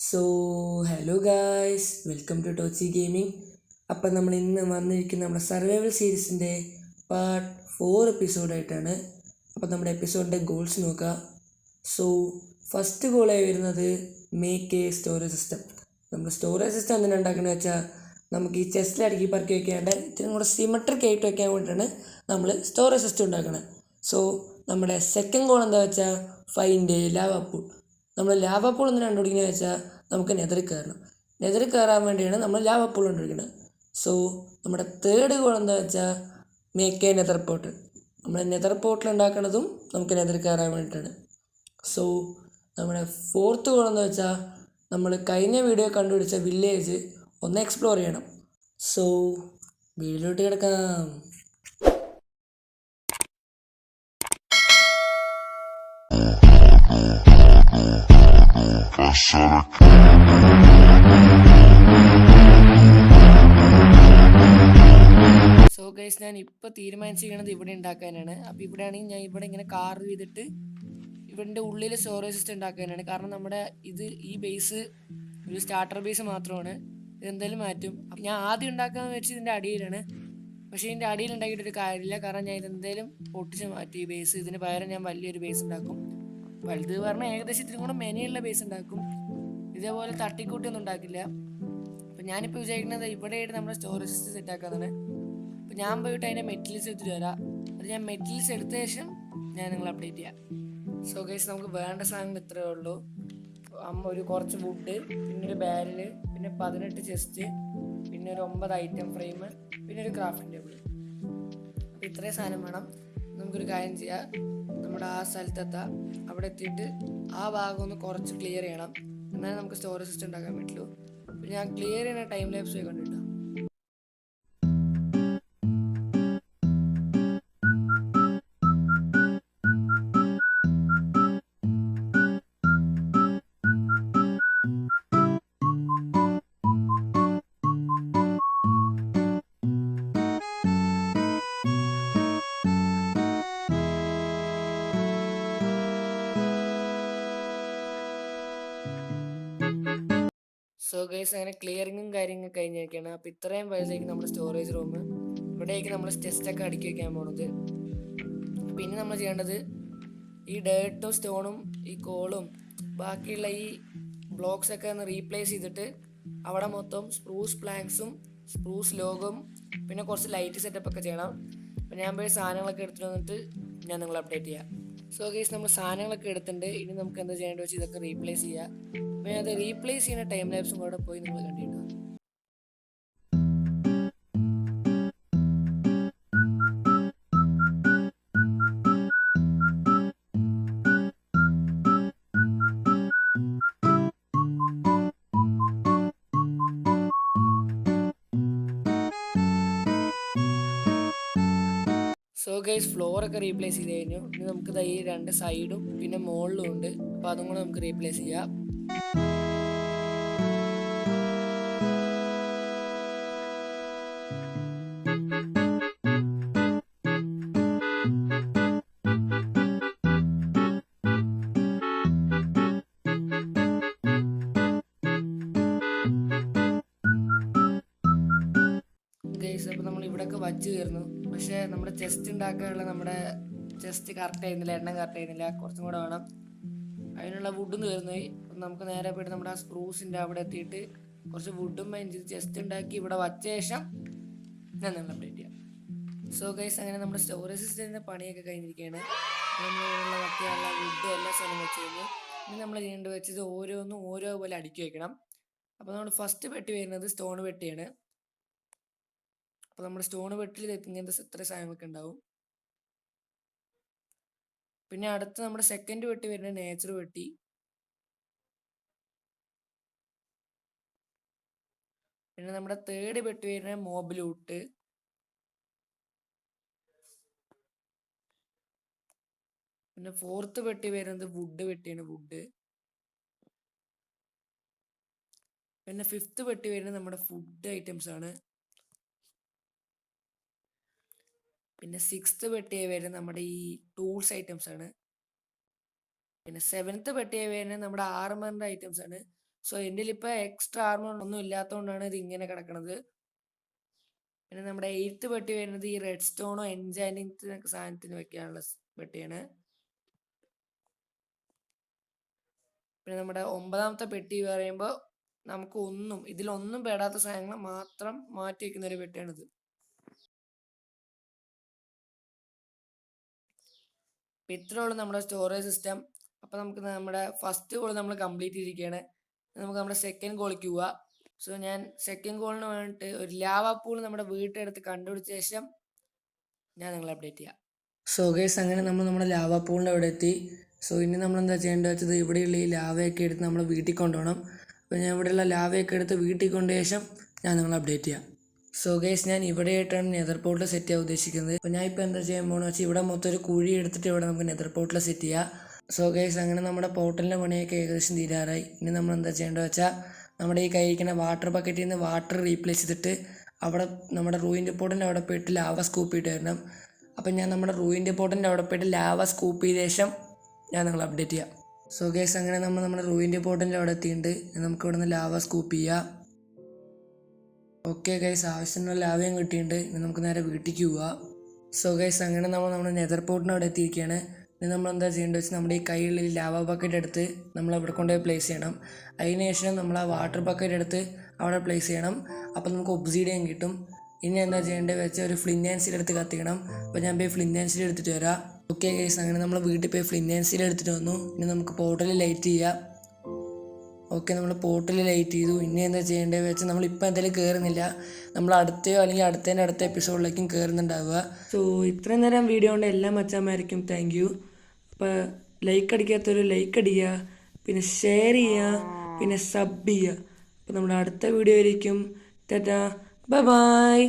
So hello guys, welcome to Tochi gaming. അപ്പം നമ്മൾ ഇന്ന് വന്നിരിക്കുന്ന നമ്മുടെ സർവൈവൽ സീരീസിൻ്റെ പാർട്ട് 4 എപ്പിസോഡായിട്ടാണ്. അപ്പം നമ്മുടെ എപ്പിസോഡിൻ്റെ ഗോൾസ് നോക്കാം. സോ ഫസ്റ്റ് ഗോളായി വരുന്നത് മേക്ക് എ സ്റ്റോറേജ് സിസ്റ്റം. നമ്മൾ സ്റ്റോറേജ് സിസ്റ്റം എന്തിനാണ് ഉണ്ടാക്കുന്നത് വെച്ചാൽ നമുക്ക് ഈ ചെസ്റ്റിൽ അടുക്കി പറക്കി വെക്കാണ്ട് ഇത്തിരി കൂടെ സിമെട്രിക് ആയിട്ട് വെക്കാൻ വേണ്ടിയിട്ടാണ് നമ്മൾ സ്റ്റോറേജ് സിസ്റ്റം ഉണ്ടാക്കുന്നത്. സോ നമ്മുടെ സെക്കൻഡ് ഗോൾ എന്താ വെച്ചാൽ ഫൈൻഡ് ലാവ പൂൾ. നമ്മൾ ലാവ പൂൾ എന്ന് കണ്ടുപിടിക്കുന്നത് വെച്ചാൽ നമുക്ക് നെതറിൽ കയറണം. നെതറിൽ കയറാൻ വേണ്ടിയാണ് നമ്മൾ ലാവ പൂൾ കണ്ടുപിടിക്കുന്നത്. സോ നമ്മുടെ തേർഡ് ഗോൾ എന്താ വെച്ചാൽ മേക്ക് എ നെതർ പോർട്ടൽ. നമ്മൾ നെതർ പോർട്ടൽ ഉണ്ടാക്കുന്നതും നമുക്ക് നെതറിൽ കയറാൻ വേണ്ടിയിട്ടാണ്. സോ നമ്മുടെ ഫോർത്ത് ഗോൾ എന്ന് വെച്ചാൽ നമ്മൾ കഴിഞ്ഞ വീഡിയോ കണ്ടുപിടിച്ച വില്ലേജ് ഒന്ന് എക്സ്പ്ലോർ ചെയ്യണം. സോ വീഡിയോയിലോട്ട് കിടക്കാം. സോ ഗൈസ്, ഞാൻ ഇപ്പോൾ തീരുമാനിച്ചിരിക്കുന്നത് ഇവിടെ ഉണ്ടാക്കാനാണ്. അപ്പോൾ ഇവിടെയാണെങ്കിൽ ഞാൻ ഇവിടെ ഇങ്ങനെ കാർവ് ചെയ്തിട്ട് ഇവൻ്റെ ഉള്ളിൽ സ്റ്റോറേജ് സിസ്റ്റം ഉണ്ടാക്കാനാണ്. കാരണം നമ്മുടെ ഈ ബേസ് ഒരു സ്റ്റാർട്ടർ ബേസ് മാത്രമാണ്. ഇതെന്തായാലും മാറ്റും. അപ്പം ഞാൻ ആദ്യം ഉണ്ടാക്കാമെന്ന് വെച്ച് ഇതിൻ്റെ അടിയിലാണ്. പക്ഷേ ഇതിൻ്റെ അടിയിൽ ഉണ്ടാക്കിയിട്ടൊരു കാര്യമില്ല. കാരണം ഞാൻ ഇതെന്തായാലും പൊട്ടിച്ച് മാറ്റി ഈ ബേസ്. ഇതിന് പകരം ഞാൻ വലിയൊരു ബേസ് ഉണ്ടാക്കും. വലുത് പറഞ്ഞാൽ ഏകദേശം ഇതിനും കൂടെ മെനയുള്ള ബേസ് ഉണ്ടാക്കും. ഇതേപോലെ തട്ടിക്കൂട്ടിയൊന്നും ഉണ്ടാക്കില്ല. അപ്പം ഞാനിപ്പോൾ വിചാരിക്കുന്നത് ഇവിടെയായിട്ട് നമ്മുടെ സ്റ്റോറേജ് സിസ്റ്റം സെറ്റ് ആക്കാന്നാണ്. അപ്പം ഞാൻ പോയിട്ട് അതിൻ്റെ മെറ്റീരിയൽസ് എടുത്തിട്ട് വരാം. അത് ഞാൻ മെറ്റീരിയൽസ് എടുത്ത ശേഷം ഞാൻ നിങ്ങൾ അപ്ഡേറ്റ് ചെയ്യാം. സോ ഗൈസ്, നമുക്ക് വേണ്ട സാധനങ്ങൾ ഇത്രയേ ഉള്ളൂ. ഒരു കുറച്ച് വുഡ്, പിന്നെ ഒരു ബാരല്, പിന്നെ 18 ചെസ്റ്റ്, പിന്നെ ഒരു 9 ഐറ്റം ഫ്രെയിം, പിന്നെ ഒരു ക്രാഫ്റ്റിംഗ് ടേബിൾ. അപ്പം ഇത്രയും സാധനം വേണം. നമുക്കൊരു കാര്യം ചെയ്യാം. നമ്മുടെ ആ സ്ഥലത്തെത്താം. അവിടെ എത്തിയിട്ട് ആ ഭാഗം ഒന്ന് കുറച്ച് ക്ലിയർ ചെയ്യണം. എന്നാലേ നമുക്ക് സ്റ്റോറേജ് സിസ്റ്റം ഉണ്ടാക്കാൻ പറ്റുള്ളൂ. പിന്നെ ഞാൻ ക്ലിയർ ചെയ്യുന്ന ടൈം ലാപ്സ് കണ്ടിട്ടാണ്. സോ ഗൈസ്, അങ്ങനെ ക്ലിയറിങ്ങും കാര്യങ്ങളും കഴിഞ്ഞിരിക്കുകയാണ്. അപ്പോൾ ഇത്രയും വലുതായിരിക്കും നമ്മുടെ സ്റ്റോറേജ് റൂം. ഇവിടേക്ക് നമ്മൾ ടെസ്റ്റൊക്കെ അടുക്കി വയ്ക്കാൻ പോണത്. പിന്നെ നമ്മൾ ചെയ്യേണ്ടത് ഈ ഡേർട്ടും സ്റ്റോണും ഈ കോളും ബാക്കിയുള്ള ഈ ബ്ലോക്സൊക്കെ ഒന്ന് റീപ്ലേസ് ചെയ്തിട്ട് അവിടെ മൊത്തം സ്പ്രൂസ് പ്ലാങ്ക്സും സ്പ്രൂസ് ലോഗും പിന്നെ കുറച്ച് ലൈറ്റ് സെറ്റപ്പ് ഒക്കെ ചെയ്യണം. അപ്പം ഞാൻ പോയി സാധനങ്ങളൊക്കെ എടുത്തിട്ട് വന്നിട്ട് ഞാൻ നിങ്ങളെ അപ്ഡേറ്റ് ചെയ്യാം. സോ ഗൈസ്, നമ്മൾ സാധനങ്ങളൊക്കെ എടുത്തിട്ടുണ്ട്. ഇനി നമുക്ക് എന്താ ചെയ്യേണ്ടത് വെച്ചാൽ ഇതൊക്കെ റീപ്ലേസ് ചെയ്യാം. അപ്പോൾ അത് റീപ്ലേസ് ചെയ്യുന്ന ടൈം ലാപ്സും കൂടെ പോയി നിങ്ങൾ കണ്ടിട്ടുണ്ടോ. സോ ഗൈസ്, ഫ്ലോറൊക്കെ റീപ്ലേസ് ചെയ്ത് കഴിഞ്ഞു. ഇനി നമുക്ക് ഈ 2 സൈഡും പിന്നെ മുകളിലും ഉണ്ട്. അപ്പോൾ അതും കൂടെ നമുക്ക് റീപ്ലേസ് ചെയ്യാം. ഗൈസ്, അപ്പോൾ നമ്മൾ ഇവിടെയൊക്കെ വച്ച് കയറുന്നു. പക്ഷേ നമ്മുടെ ചെസ്റ്റ് ഉണ്ടാക്കാനുള്ള നമ്മുടെ ചെസ്റ്റ് കറക്റ്റ് ആയിരുന്നില്ല, എണ്ണം കറക്റ്റ് ആയിരുന്നില്ല. കുറച്ചും കൂടെ വേണം. അതിനുള്ള വുഡും തീർന്നു. അപ്പം നമുക്ക് നേരെ പോയിട്ട് നമ്മുടെ ആ സ്പ്രൂസിൻ്റെ അവിടെ എത്തിയിട്ട് കുറച്ച് വുഡും മൈൻഡ് ചെയ്ത് ചെസ്റ്റ് ഉണ്ടാക്കി ഇവിടെ വച്ച ശേഷം ഞാൻ നിങ്ങൾ അപ്ഡേറ്റ് ചെയ്യാം. സോ ഗൈസ്, അങ്ങനെ നമ്മുടെ സ്റ്റോറേജ് സിസ്റ്റത്തിൻ്റെ പണിയൊക്കെ കഴിഞ്ഞിരിക്കുകയാണ്. നമ്മളുള്ള വയ്ക്കാനുള്ള വുഡും എല്ലാ സ്ഥലവും വെച്ച് കഴിഞ്ഞു. ഇനി നമ്മൾ ചെയ്യേണ്ടത് വെച്ചത് ഓരോന്നും ഓരോ പോലെ അടുക്കി വയ്ക്കണം. അപ്പോൾ നമ്മൾ ഫസ്റ്റ് പെട്ടി വരുന്നത് സ്റ്റോൺ പെട്ടിയാണ്. അപ്പോൾ നമ്മുടെ സ്റ്റോൺ വെട്ടിൽ ഇങ്ങനത്തെ ഇത്ര സാധനങ്ങളൊക്കെ ഉണ്ടാവും. പിന്നെ അടുത്ത് നമ്മുടെ സെക്കൻഡ് വെട്ടി വരുന്നത് നേച്ചർ വെട്ടി. പിന്നെ നമ്മുടെ തേർഡ് വെട്ടി വരുന്നത് മോബ് ലൂട്ട്. പിന്നെ ഫോർത്ത് വെട്ടി വരുന്നത് വുഡ് വെട്ടിയാണ്, വുഡ്. പിന്നെ ഫിഫ്ത്ത് വെട്ടി വരുന്നത് നമ്മുടെ ഫുഡ് ഐറ്റംസ് ആണ്. പിന്നെ സിക്സ്ത് പെട്ടിയായി വരുന്നത് നമ്മുടെ ഈ ടൂൾസ് ഐറ്റംസ് ആണ്. പിന്നെ സെവൻത്ത് പെട്ടിയായി വരുന്നത് നമ്മുടെ ആർമറിൻ്റെ ഐറ്റംസ് ആണ്. സോ എൻ്റെ ഇപ്പോൾ എക്സ്ട്രാ ആർമർ ഒന്നും ഇല്ലാത്തതുകൊണ്ടാണ് ഇത് ഇങ്ങനെ കിടക്കുന്നത്. പിന്നെ നമ്മുടെ 8th പെട്ടി വരുന്നത് ഈ റെഡ് സ്റ്റോണോ എൻചാൻറ്റിങ് സാധനത്തിന് വെക്കാനുള്ള പെട്ടിയാണ്. പിന്നെ നമ്മുടെ 9ാമത്തെ പെട്ടി പറയുമ്പോൾ നമുക്ക് ഇതിലൊന്നും പെടാത്ത സാധനങ്ങൾ മാത്രം മാറ്റി വയ്ക്കുന്ന ഒരു പെട്ടിയാണിത്. അപ്പം ഇത്രയുള്ള നമ്മുടെ സ്റ്റോറേജ് സിസ്റ്റം. അപ്പോൾ നമുക്ക് നമ്മുടെ ഫസ്റ്റ് ഗോൾ നമ്മൾ കംപ്ലീറ്റ് ചെയ്തിരിക്കുകയാണ്. നമുക്ക് നമ്മുടെ സെക്കൻഡ് ഗോളിലേക്ക് പോവാം. സോ ഞാൻ സെക്കൻഡ് ഗോളിന് വേണ്ടിയിട്ട് ഒരു ലാവ പൂൾ നമ്മുടെ വീട്ടിനടുത്ത് കണ്ടുപിടിച്ച ശേഷം ഞാൻ നിങ്ങളെ അപ്ഡേറ്റ് ചെയ്യാം. സോ ഗൈസ്, അങ്ങനെ നമ്മൾ നമ്മുടെ ലാവ പൂളിൻ്റെ അവിടെ എത്തി. സോ ഇനി നമ്മൾ എന്താ ചെയ്യേണ്ടത് വെച്ചത്, ഇവിടെയുള്ള ഈ ലാവയൊക്കെ എടുത്ത് നമ്മൾ വീട്ടിൽ കൊണ്ടുപോകണം. അപ്പോൾ ഞാൻ ഇവിടെയുള്ള ലാവയൊക്കെ എടുത്ത് വീട്ടിൽ കൊണ്ട ശേഷം ഞാൻ നിങ്ങളെ അപ്ഡേറ്റ് ചെയ്യാം. സോ ഗൈസ്, ഞാൻ ഇവിടെയായിട്ടാണ് നെതർ പോർട്ടൽ സെറ്റ് ചെയ്യാൻ ഉദ്ദേശിക്കുന്നത്. അപ്പോൾ ഞാൻ ഇപ്പോൾ എന്താ ചെയ്യാൻ പോകുന്നത് വെച്ചാൽ ഇവിടെ മൊത്തം ഒരു കുഴി എടുത്തിട്ട് ഇവിടെ നമുക്ക് നെതർ പോർട്ടൽ സെറ്റ് ചെയ്യാം. സോ ഗൈസ്, അങ്ങനെ നമ്മുടെ പോർട്ടലിൻ്റെ പണിയൊക്കെ ഏകദേശം തീരാറായി. ഇനി നമ്മൾ എന്താ ചെയ്യേണ്ടത് വെച്ചാൽ നമ്മുടെ ഈ കഴിക്കുന്ന വാട്ടർ ബക്കറ്റിൽ നിന്ന് വാട്ടർ റീപ്ലേസ് ചെയ്തിട്ട് അവിടെ നമ്മുടെ റൂയിൻ്റെ പോർട്ടിൻ്റെ അവിടെ പോയിട്ട് ലാവ സ്കൂപ്പ് ചെയ്തിട്ട് വരണം. അപ്പം ഞാൻ നമ്മുടെ റൂയിൻ്റെ പോർട്ടിൻ്റെ അവിടെ പോയിട്ട് ലാവ സ്കൂപ്പ് ചെയ്ത ശേഷം ഞാൻ നിങ്ങളെ അപ്ഡേറ്റ് ചെയ്യാം. സോ ഗൈസ്, അങ്ങനെ നമ്മൾ നമ്മുടെ റൂയിൻ്റെ പോർട്ടിൻ്റെ അവിടെ എത്തിയിട്ടുണ്ട്. നമുക്ക് ഇവിടെ നിന്ന് ലാവ സ്കൂപ്പ് ചെയ്യാം. ഓക്കെ ഗൈസ്, ആവശ്യത്തിനുള്ള ലാവയും കിട്ടിയിട്ടുണ്ട്. ഇനി നമുക്ക് നേരെ വീട്ടിലേക്ക് പോവാം. സോ ഗൈസ്, അങ്ങനെ നമ്മൾ നമ്മുടെ നെതർ പോർട്ടിൻ്റെ അവിടെ എത്തിയിരിക്കുകയാണ്. ഇനി നമ്മൾ എന്താ ചെയ്യേണ്ടത് വെച്ചാൽ നമ്മുടെ ഈ കയ്യിലുള്ള ലാവ ബക്കറ്റ് എടുത്ത് നമ്മൾ അവിടെ കൊണ്ടുപോയി പ്ലേസ് ചെയ്യണം. അതിനുശേഷം നമ്മൾ ആ വാട്ടർ ബക്കറ്റ് എടുത്ത് അവിടെ പ്ലേസ് ചെയ്യണം. അപ്പോൾ നമുക്ക് ഒബ്സീഡിയൻ കിട്ടും. ഇനി എന്താ ചെയ്യേണ്ടത് വെച്ചാൽ ഒരു ഫ്ലിന്റ് ആൻഡ് സ്റ്റീൽ എടുത്ത് കത്തിക്കണം. അപ്പോൾ ഞാൻ പോയി ഫ്ലിന്റ് ആൻഡ് സ്റ്റീൽ എടുത്തിട്ട് വരാം. ഓക്കെ ഗൈസ്, അങ്ങനെ നമ്മൾ വീട്ടിൽ പോയി ഫ്ലിന്റ് ആൻഡ് സ്റ്റീൽ എടുത്തിട്ട് വന്നു. ഇനി നമുക്ക് പോർട്ടലിൽ ലൈറ്റ് ചെയ്യാം. ഓക്കെ, നമ്മൾ പോർട്ടലിൽ ലൈറ്റ് ചെയ്തു. ഇനി എന്താ ചെയ്യേണ്ടത് വെച്ചാൽ നമ്മളിപ്പോൾ എന്തായാലും കയറുന്നില്ല. നമ്മൾ അടുത്തയോ അല്ലെങ്കിൽ അടുത്ത എപ്പിസോഡിലേക്കും കയറുന്നുണ്ടാവുക. സോ ഇത്രയും നേരം വീഡിയോ കൊണ്ട് എല്ലാ മച്ചാന്മാർക്കും താങ്ക് യു. അപ്പോൾ ലൈക്ക് അടിക്കാത്തൊരു ലൈക്ക് അടിക്കുക, പിന്നെ ഷെയർ ചെയ്യുക, പിന്നെ സബ് ചെയ്യുക. അപ്പോൾ നമ്മുടെ അടുത്ത വീഡിയോ ആയിരിക്കും. Tata, bye bye.